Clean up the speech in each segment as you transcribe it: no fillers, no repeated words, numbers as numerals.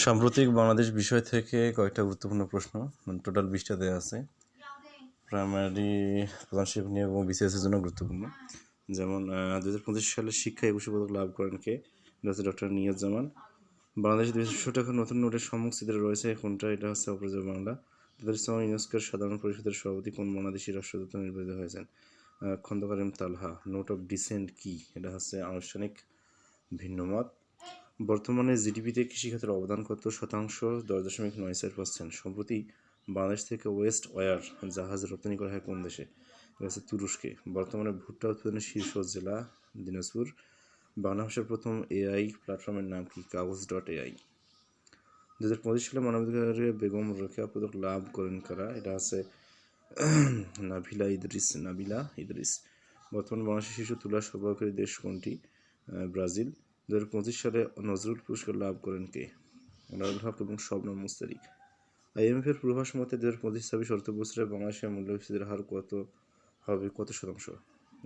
সাম্প্রতিক বাংলাদেশ বিষয় থেকে কয়েকটা গুরুত্বপূর্ণ প্রশ্ন টোটাল 20টা দেওয়া আছে। প্রাইমারি প্রধান শিক্ষক নিয়োগ এবং বিসিএসের জন্য গুরুত্বপূর্ণ। যেমন 2025 সালে শিক্ষা 21 পদক লাভ করেন কে? এটা হচ্ছে ডক্টর নিয়াজ্জামান। বাংলাদেশে 200 টাকার নতুন নোটের সম্মুখ চিত্রে রয়েছে কোনটা? এটা হচ্ছে অপরাজয় বাংলা। 2000 ইউনেস্কোর সাধারণ পরিষদের সভাপতি কোন বাংলাদেশি রাষ্ট্রদূত নির্বাচিত হয়েছেন? Khandakar M Talha. Note of dissent কি? এটা হচ্ছে আনুষ্ঠানিক ভিন্নমত। বর্তমানে জিডিপিতে কৃষিখাতের অবদান কত শতাংশ? 10.94%। সম্প্রতি বাংলাদেশ থেকে ওয়েস্ট ওয়্যার জাহাজ রপ্তানি করা হয় কোন দেশে? এটা হচ্ছে তুরস্কে। বর্তমানে ভুট্টা উৎপাদনের শীর্ষ জেলা দিনাজপুর। বাংলা ভাষার প্রথম এআই প্ল্যাটফর্মের নাম কি? কাগজ.ai। 2025 সালে মানবাধিকারে বেগম রোকেয়া পদক লাভ করেন কারা? এটা আছে নাবিলা ইদ্রিস। বর্তমানে বাংলাদেশের শিশু তুলা সরবরাহকারী দেশ কোনটি? ব্রাজিল। 2025 সালে নজরুল পুরস্কার লাভ করেন কে? আনোয়ারুল হক এবং শবনম মুস্তারি। IMF এর পূর্বাভাস মতে 2025-26 অর্থবছরে বাংলাদেশের মূল্যস্ফীতির হার কত শতাংশ?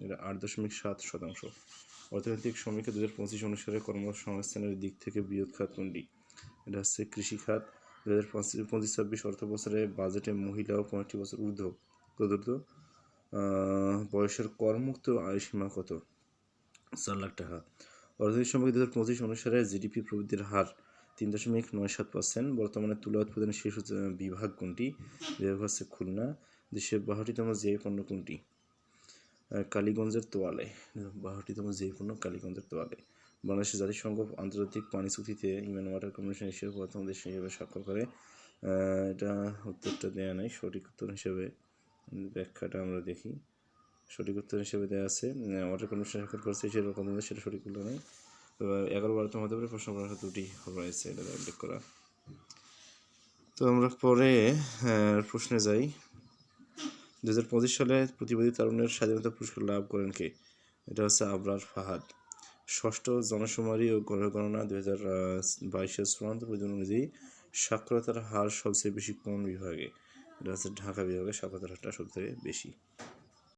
এটা 8.7%। অর্থনৈতিক সমীক্ষা 2025 অনুসারে কর্মসংস্থানের দিক থেকে বৃহৎ খাত কোনটি? এটা হচ্ছে কৃষি খাত। 2025-26 অর্থবছরে বাজেটে মহিলা ও 15 বছর ঊর্ধ্ব বয়সের করমুক্ত আয় সীমা কত? 4 লাখ টাকা। অর্থনৈতিক সমীক্ষা 2025 অনুসারে জিডিপি প্রবৃদ্ধির হার 3.97%। বর্তমানে তুলা উৎপাদনের শীর্ষ বিভাগ কোনটি? বিভাগ হচ্ছে খুলনা। দেশের 62তম জিআই পণ্য কোনটি? কালীগঞ্জের তোয়ালে। 62তম জিআই পণ্য কালীগঞ্জের তোয়ালে। বাংলাদেশের জাতিসংঘ আন্তর্জাতিক পানি চুক্তিতে হিউম্যান ওয়াটার কমিশন হিসেবে প্রথম দেশ হিসেবে স্বাক্ষর করে। এটা উত্তরটা দেওয়া নেই। সঠিক উত্তর হিসেবে ব্যাখ্যাটা আমরা দেখি। সঠিক উত্তর হিসেবে দেওয়া আছে ওয়াটার কমিশন স্বাক্ষর করছে সেটা কত, সেটা সঠিক উত্তর নেই। 11-12তম হতে পারে, প্রশ্ন করার ত্রুটি রয়েছে, এটা উল্লেখ করা। তো আমরা পরে প্রশ্নে যাই। 2025 সালে প্রতিবাদী তারুণ্যের স্বাধীনতা পুরস্কার লাভ করেন কে? এটা হচ্ছে আবরার ফাহাদ। ষষ্ঠ জনশুমারি ও গণনা 2022-এর চূড়ান্ত প্রতিবেদন অনুযায়ী সাক্ষরতার হার সবচেয়ে বেশি কোন বিভাগে? এটা হচ্ছে ঢাকা বিভাগে সাক্ষরতার হারটা সবথেকে বেশি।